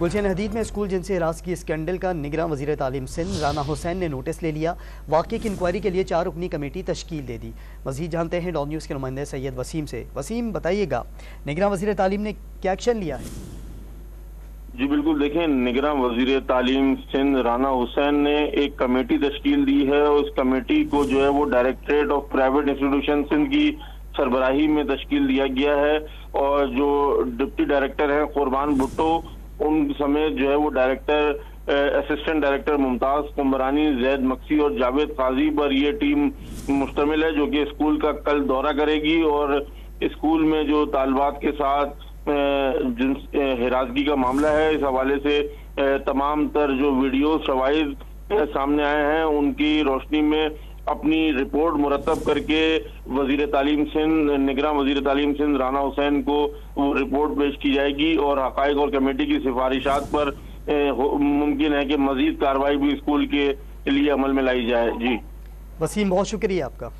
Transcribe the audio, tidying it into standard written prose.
गुलशन हदीद में स्कूल जिनसे हिरास की स्कैंडल का निगरान वज़ीर तालीम सिंध राना हुसैन ने नोटिस ले लिया। वाक़े की इंक्वायरी के लिए 4 रुकनी कमेटी तश्कील दे दी। मज़ीद जानते हैं डॉन न्यूज़ के नुमाइंदे सैयद वसीम से। वसीम, बताइएगा निगरान वज़ीर तालीम ने क्या एक्शन लिया है? जी बिल्कुल, देखें, निगरान वजीर तालीम सिंध राना हुसैन ने एक कमेटी तश्कील दी है और उस कमेटी को जो है वो directorate of private institution Sindh की सरबराही में तश्कील दिया गया है और जो डिप्टी डायरेक्टर हैं कुर्बान भुट्टो, उन समेत जो है वो director assistant director Mumtaz Kumrani, Zaid Maksi और जावेद काजी पर ये टीम मुश्तमिल है, जो कि स्कूल का कल दौरा करेगी और स्कूल में जो तालबात के साथ हिरासगी का मामला है, इस हवाले से तमाम तर जो वीडियो शवाहिद सामने आए हैं उनकी रोशनी में अपनी रिपोर्ट मुरतब करके वजीर तालीम सिंध, निगरान वजीर तालीम सिंध राना हुसैन को वो रिपोर्ट पेश की जाएगी और हकाइक और कमेटी की सिफारिशात पर मुमकिन है कि मजीद कार्रवाई भी स्कूल के लिए अमल में लाई जाए। जी वसीम, बहुत शुक्रिया आपका।